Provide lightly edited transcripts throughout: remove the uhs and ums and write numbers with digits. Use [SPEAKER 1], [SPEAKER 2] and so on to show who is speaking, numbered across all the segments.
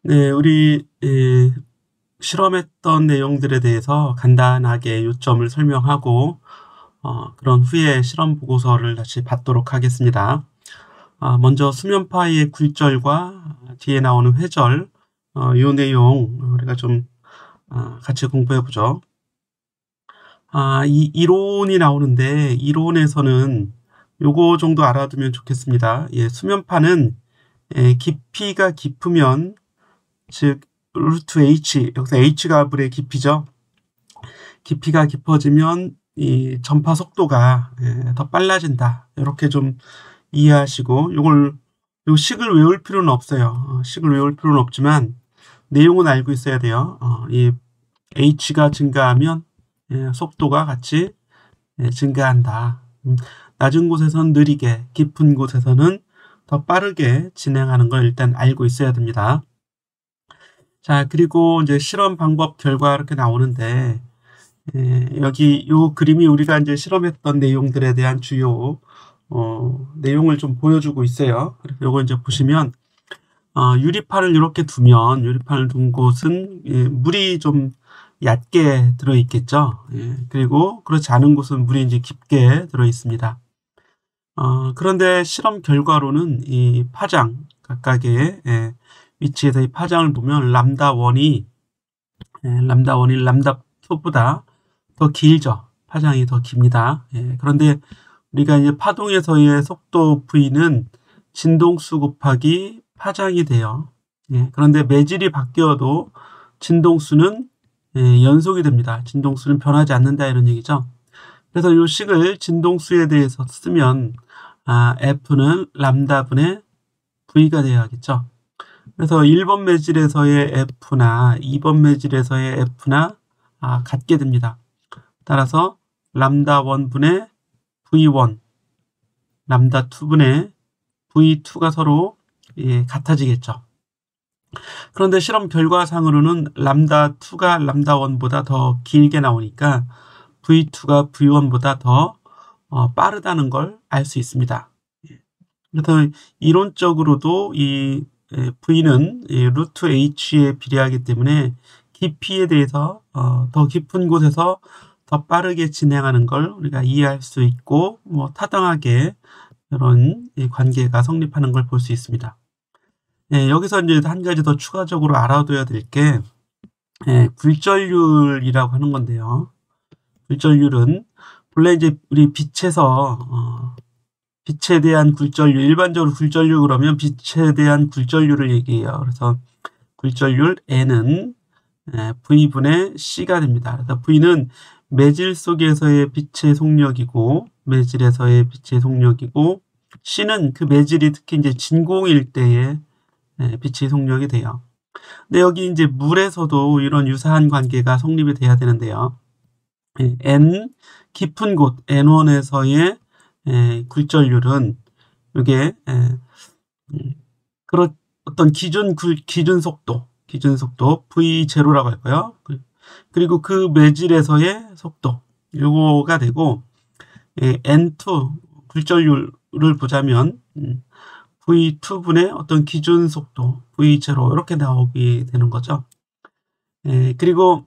[SPEAKER 1] 네, 우리 실험했던 내용들에 대해서 간단하게 요점을 설명하고 그런 후에 실험 보고서를 다시 받도록 하겠습니다. 먼저 수면파의 굴절과 뒤에 나오는 회절 이 내용 우리가 좀 같이 공부해 보죠. 이 이론이 나오는데 이론에서는 요거 정도 알아두면 좋겠습니다. 예, 수면파는 깊이가 깊으면 즉 루트 H, 여기서 H가 물의 깊이죠. 깊이가 깊어지면 이 전파 속도가 더 빨라진다. 이렇게 좀 이해하시고 요 식을 외울 필요는 없어요. 식을 외울 필요는 없지만 내용은 알고 있어야 돼요. 이 H가 증가하면 속도가 같이 증가한다. 낮은 곳에서는 느리게, 깊은 곳에서는 더 빠르게 진행하는 걸 일단 알고 있어야 됩니다. 자, 그리고 이제 실험 방법 결과 이렇게 나오는데, 여기 요 그림이 우리가 이제 실험했던 내용들에 대한 주요, 내용을 좀 보여주고 있어요. 그래서 요거 이제 보시면, 유리판을 이렇게 두면, 유리판을 둔 곳은, 물이 좀 얕게 들어있겠죠. 그리고 그렇지 않은 곳은 물이 이제 깊게 들어있습니다. 그런데 실험 결과로는 이 파장, 각각의, 위치에서 이 파장을 보면 람다1이 람다2보다 더 길죠. 파장이 더 깁니다. 그런데 우리가 이제 파동에서의 속도 V는 진동수 곱하기 파장이 돼요. 그런데 매질이 바뀌어도 진동수는 연속이 됩니다. 진동수는 변하지 않는다 이런 얘기죠. 그래서 이 식을 진동수에 대해서 쓰면 F는 람다분의 V가 되어야겠죠. 그래서 1번 매질에서의 F나 2번 매질에서의 F나 같게 됩니다. 따라서 람다1분의 V1, 람다2분의 V2가 서로 같아지겠죠. 그런데 실험 결과상으로는 람다2가 람다1보다 더 길게 나오니까 V2가 V1보다 더 빠르다는 걸 알 수 있습니다. 그래서 이론적으로도 이 V는 루트 H에 비례하기 때문에 깊이에 대해서 더 깊은 곳에서 더 빠르게 진행하는 걸 우리가 이해할 수 있고 타당하게 이런 관계가 성립하는 걸 볼 수 있습니다. 여기서 이제 한 가지 더 추가적으로 알아둬야 될 게 굴절률이라고 하는 건데요. 굴절률은 본래 이제 우리 빛에 대한 굴절률, 일반적으로 굴절률 그러면 빛에 대한 굴절률을 얘기해요. 그래서 굴절률 N은 V분의 C가 됩니다. 그래서 V는 매질 속에서의 빛의 속력이고, 매질에서의 빛의 속력이고, C는 그 매질이 특히 이제 진공일 때의 빛의 속력이 돼요. 근데 여기 이제 물에서도 이런 유사한 관계가 성립이 돼야 되는데요. N 깊은 곳 N1에서의 굴절률은 이게 그런 어떤 기준 속도 V0라고 할까요? 그리고 그 매질에서의 속도 요거가 되고 N2 굴절률을 보자면 V2분의 어떤 기준 속도 V0 이렇게 나오게 되는 거죠. 그리고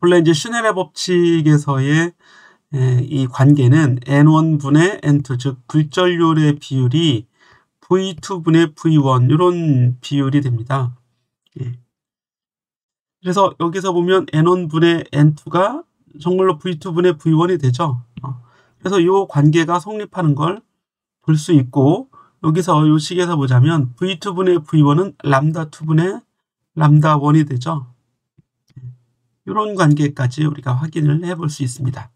[SPEAKER 1] 본래 이제 슈넬의 법칙에서의 이 관계는 N1분의 N2, 즉 굴절률의 비율이 V2분의 V1 이런 비율이 됩니다. 그래서 여기서 보면 N1분의 N2가 정말로 V2분의 V1이 되죠. 그래서 이 관계가 성립하는 걸 볼 수 있고 여기서 이 식에서 보자면 V2분의 V1은 람다2분의 람다1이 되죠. 이런 관계까지 우리가 확인을 해볼 수 있습니다.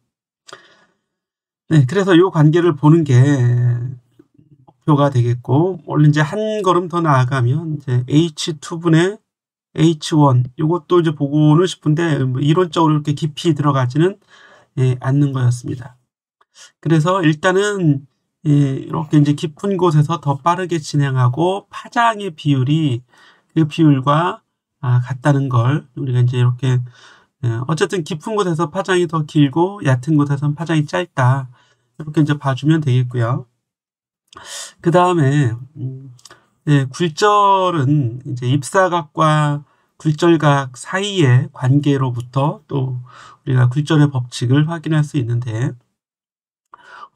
[SPEAKER 1] 네, 그래서 이 관계를 보는 게 목표가 되겠고, 원래 이제 한 걸음 더 나아가면 이제 H2분의 H1 이것도 이제 보고는 싶은데 이론적으로 이렇게 깊이 들어가지는 않는 거였습니다. 그래서 일단은 이렇게 이제 깊은 곳에서 더 빠르게 진행하고 파장의 비율이 그 비율과 같다는 걸 우리가 이제 이렇게 어쨌든 깊은 곳에서 파장이 더 길고 얕은 곳에서는 파장이 짧다. 이렇게 이제 봐주면 되겠고요. 그 다음에 네, 굴절은 이제 입사각과 굴절각 사이의 관계로부터 또 우리가 굴절의 법칙을 확인할 수 있는데,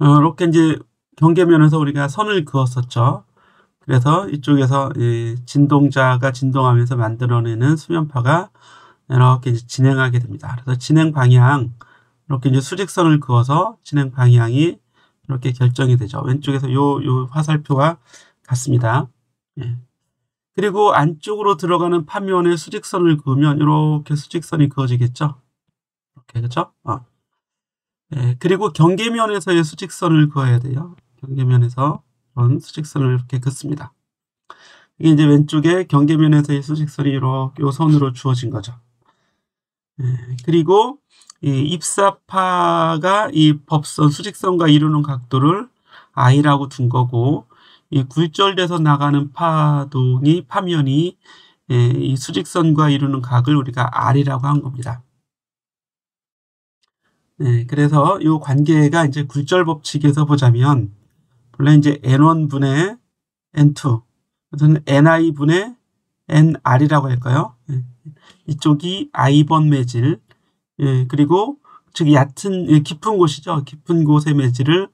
[SPEAKER 1] 이렇게 이제 경계면에서 우리가 선을 그었었죠. 그래서 이쪽에서 진동자가 진동하면서 만들어내는 수면파가 이렇게 이제 진행하게 됩니다. 그래서 진행 방향, 이렇게 이제 수직선을 그어서 진행 방향이 이렇게 결정이 되죠. 왼쪽에서 요 화살표와 같습니다. 예. 그리고 안쪽으로 들어가는 파면에 수직선을 그으면 이렇게 수직선이 그어지겠죠. 이렇게, 그렇죠? 예. 그리고 경계면에서의 수직선을 그어야 돼요. 경계면에서 그런 수직선을 이렇게 긋습니다. 이게 이제 왼쪽에 경계면에서의 수직선이 이렇게 요 선으로 주어진 거죠. 예. 그리고 이 입사파가 이 법선 수직선과 이루는 각도를 I라고 둔 거고, 이 굴절돼서 나가는 파면이 이 수직선과 이루는 각을 우리가 R이라고 한 겁니다. 네, 그래서 이 관계가 이제 굴절 법칙에서 보자면, 원래 이제 N1분의 N2, 그래서 NI분의 NR이라고 할까요? 네. 이쪽이 I번 매질, 그리고 즉 얕은 깊은 곳이죠. 깊은 곳의 매질을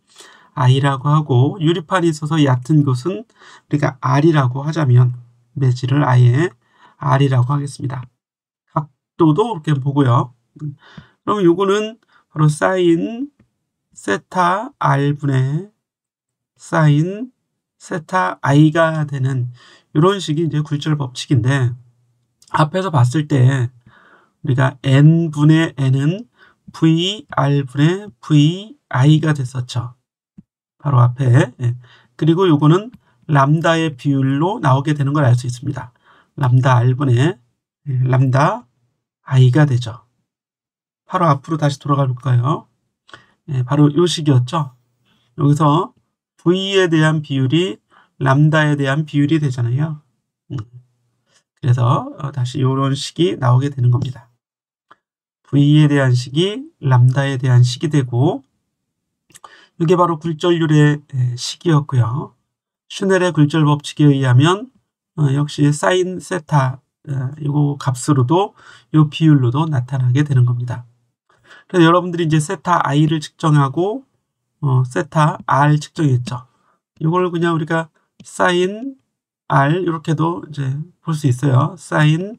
[SPEAKER 1] I라고 하고, 유리판이 있어서 얕은 곳은 우리가 R이라고 하자면 매질을 아예 R이라고 하겠습니다. 각도도 이렇게 보고요. 그럼 요거는 바로 사인 세타 R분의 사인 세타 I가 되는 이런 식이 이제 굴절 법칙인데, 앞에서 봤을 때 우리가 N분의 N은 VR분의 VI가 됐었죠. 바로 앞에. 예. 그리고 요거는 람다의 비율로 나오게 되는 걸 알 수 있습니다. 람다 R분의 람다 I가 되죠. 바로 앞으로 다시 돌아가 볼까요? 예, 바로 요 식이었죠. 여기서 V에 대한 비율이 람다에 대한 비율이 되잖아요. 그래서 다시 이런 식이 나오게 되는 겁니다. V에 대한 식이 람다에 대한 식이 되고, 이게 바로 굴절률의 식이었고요. 슈넬의 굴절 법칙에 의하면 역시 사인 세타 이거 값으로도 이 비율로도 나타나게 되는 겁니다. 그래서 여러분들이 이제 세타 I를 측정하고 세타 R 측정했죠. 이걸 그냥 우리가 사인 R 이렇게도 이제 볼 수 있어요. 사인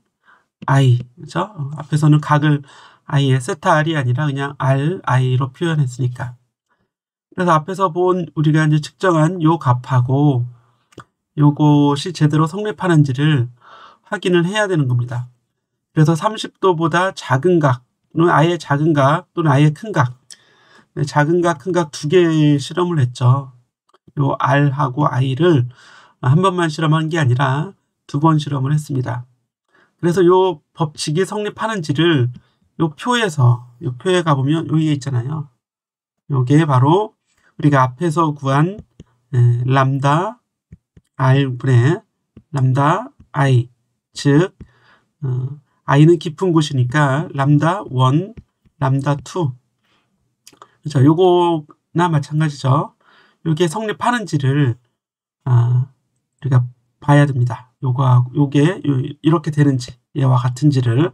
[SPEAKER 1] I, 그죠? 앞에서는 각을 I의 세타 R이 아니라 그냥 R, I로 표현했으니까. 그래서 앞에서 본 우리가 이제 측정한 요 값하고 요것이 제대로 성립하는지를 확인을 해야 되는 겁니다. 그래서 30도보다 작은 각, 또는 아예 작은 각, 또는 아예 큰 각, 작은 각, 큰 각 두 개의 실험을 했죠. 요 R하고 I를 한 번만 실험한 게 아니라 두 번 실험을 했습니다. 그래서 요 법칙이 성립하는지를 요 표에 가보면 여기에 있잖아요. 요게 바로 우리가 앞에서 구한 람다 R분의 람다 I, 즉 I는 깊은 곳이니까 람다 1, 람다 2. 그렇죠. 요거나 마찬가지죠. 요게 성립하는지를 우리가 봐야 됩니다. 요게 이렇게 되는지, 얘와 같은지를.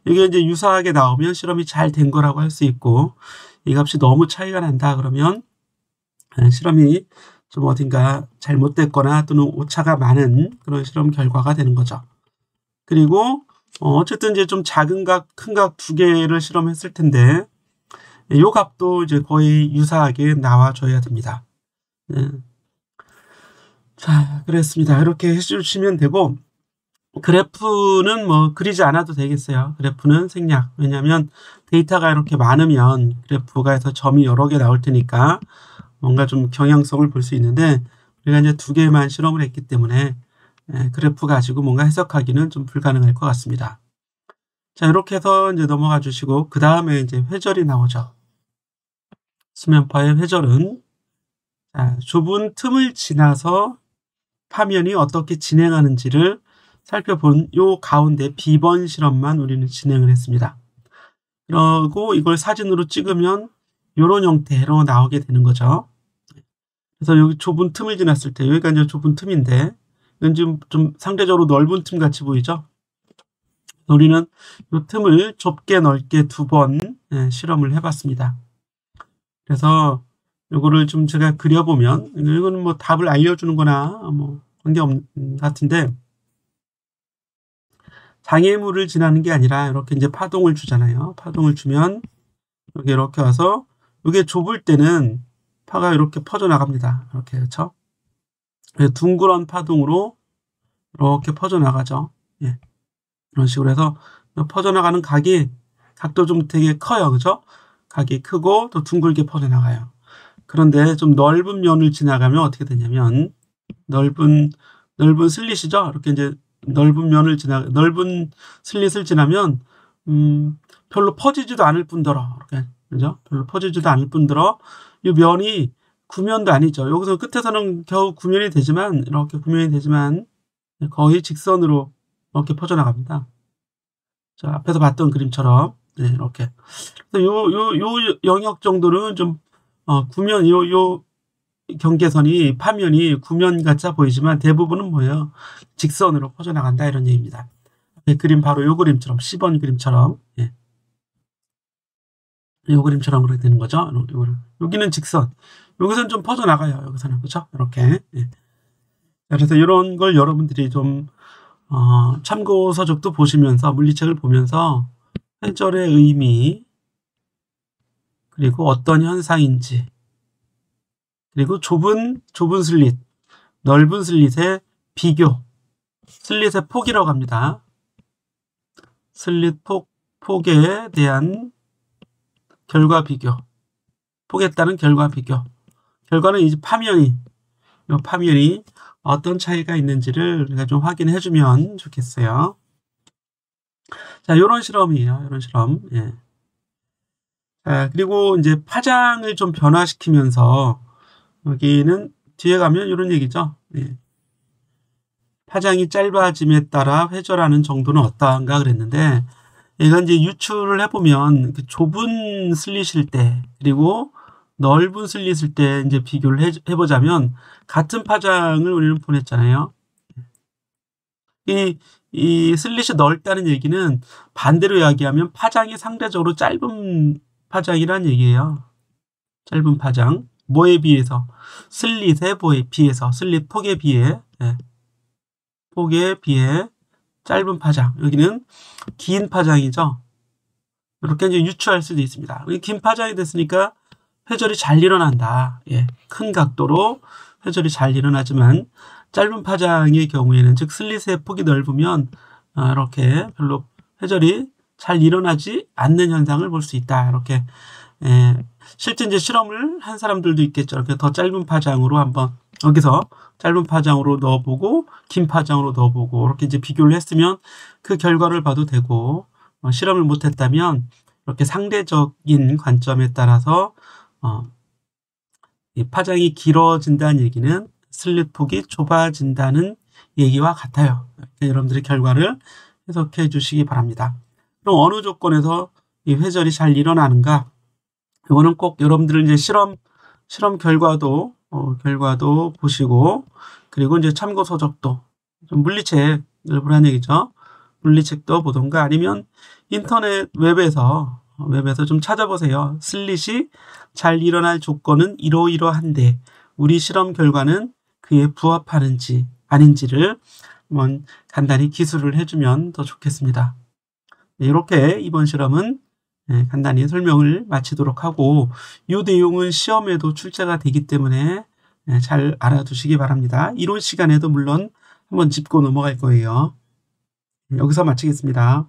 [SPEAKER 1] 이게 이제 유사하게 나오면 실험이 잘 된 거라고 할 수 있고, 이 값이 너무 차이가 난다 그러면 실험이 좀 어딘가 잘못됐거나 또는 오차가 많은 그런 실험 결과가 되는 거죠. 그리고 어쨌든 이제 좀 작은 각, 큰 각 두 개를 실험했을 텐데, 이 값도 이제 거의 유사하게 나와줘야 됩니다. 자, 그랬습니다. 이렇게 해주시면 되고, 그래프는 뭐 그리지 않아도 되겠어요. 그래프는 생략. 왜냐하면 데이터가 이렇게 많으면 그래프가에서 점이 여러 개 나올 테니까 뭔가 좀 경향성을 볼 수 있는데, 우리가 이제 두 개만 실험을 했기 때문에 그래프 가지고 뭔가 해석하기는 좀 불가능할 것 같습니다. 자, 이렇게 해서 이제 넘어가 주시고, 그 다음에 이제 회절이 나오죠. 수면파의 회절은 좁은 틈을 지나서 파면이 어떻게 진행하는지를 살펴본 요 가운데 B번 실험만 우리는 진행을 했습니다. 그리고 이걸 사진으로 찍으면 이런 형태로 나오게 되는 거죠. 그래서 여기 좁은 틈을 지났을 때, 여기가 이제 좁은 틈인데, 이건 지금 좀 상대적으로 넓은 틈 같이 보이죠? 우리는 이 틈을 좁게 넓게 2번 실험을 해봤습니다. 그래서 요거를 좀 제가 그려보면, 이거는 뭐 답을 알려주는 거나 뭐 관계없는 같은데, 장애물을 지나는 게 아니라 이렇게 이제 파동을 주잖아요. 파동을 주면 여기 이렇게 와서, 이게 좁을 때는 파가 이렇게 퍼져나갑니다. 이렇게, 그렇죠? 둥그런 파동으로 이렇게 퍼져나가죠. 예. 이런 식으로 해서 퍼져나가는 각도 좀 되게 커요. 그죠? 각이 크고 또 둥글게 퍼져나가요. 그런데 좀 넓은 면을 지나가면 어떻게 되냐면, 넓은 슬릿이죠. 이렇게 이제 넓은 슬릿을 지나면, 별로 퍼지지도 않을 뿐더러, 이렇게, 그죠? 별로 퍼지지도 않을 뿐더러, 이 면이 구면도 아니죠. 여기서 끝에서는 겨우 구면이 되지만, 이렇게 구면이 되지만, 거의 직선으로 이렇게 퍼져나갑니다. 자, 앞에서 봤던 그림처럼, 네, 이렇게. 요 영역 정도는 좀, 구면, 요 경계선이, 파면이 구면 같아 보이지만 대부분은 뭐예요? 직선으로 퍼져나간다, 이런 얘기입니다. 그림 바로 요 그림처럼, 10번 그림처럼, 예. 요 그림처럼 그렇게 되는 거죠. 여기는 직선. 여기서는 좀 퍼져나가요. 여기서는. 그렇죠? 이렇게. 예. 그래서 이런 걸 여러분들이 좀, 참고 서적도 보시면서, 물리책을 보면서, 회절의 의미, 그리고 어떤 현상인지, 그리고 좁은 슬릿, 넓은 슬릿의 비교, 슬릿의 폭이라고 합니다. 슬릿 폭에 대한 결과 비교, 폭에 따른 결과 비교. 결과는 이제 파면이 어떤 차이가 있는지를 우리가 좀 확인해 주면 좋겠어요. 자, 요런 실험이에요. 요런 실험. 예. 자, 그리고 이제 파장을 좀 변화시키면서, 여기는 뒤에 가면 이런 얘기죠. 예. 파장이 짧아짐에 따라 회절하는 정도는 어떠한가 그랬는데, 얘가 이제 유출을 해보면 그 좁은 슬릿일 때, 그리고 넓은 슬릿일 때 이제 비교를 해보자면, 같은 파장을 우리는 보냈잖아요. 이 슬릿이 넓다는 얘기는 반대로 이야기하면 파장이 상대적으로 짧은 파장이란 얘기예요. 짧은 파장. 뭐에 비해서? 슬릿의 비해서. 슬릿 폭에 비해. 네. 폭에 비해 짧은 파장. 여기는 긴 파장이죠. 이렇게 이제 유추할 수도 있습니다. 긴 파장이 됐으니까 회절이 잘 일어난다. 예. 큰 각도로 회절이 잘 일어나지만, 짧은 파장의 경우에는, 즉 슬릿의 폭이 넓으면 이렇게 별로 회절이 잘 일어나지 않는 현상을 볼 수 있다. 이렇게, 실제 이제 실험을 한 사람들도 있겠죠. 이렇게 더 짧은 파장으로 한번, 여기서 짧은 파장으로 넣어보고 긴 파장으로 넣어보고 이렇게 이제 비교를 했으면 그 결과를 봐도 되고, 실험을 못했다면 이렇게 상대적인 관점에 따라서 이 파장이 길어진다는 얘기는 슬릿 폭이 좁아진다는 얘기와 같아요. 여러분들의 결과를 해석해 주시기 바랍니다. 그럼 어느 조건에서 이 회절이 잘 일어나는가? 이거는 꼭 여러분들은 이제 실험 결과도 보시고, 그리고 이제 참고 서적도, 좀 물리책 일부란 얘기죠. 물리책도 보던가, 아니면 인터넷 웹에서 좀 찾아보세요. 슬릿이 잘 일어날 조건은 이러이러한데 우리 실험 결과는 그에 부합하는지 아닌지를 한번 간단히 기술을 해주면 더 좋겠습니다. 네, 이렇게 이번 실험은 간단히 설명을 마치도록 하고, 이 내용은 시험에도 출제가 되기 때문에 잘 알아두시기 바랍니다. 이론 시간에도 물론 한번 짚고 넘어갈 거예요. 여기서 마치겠습니다.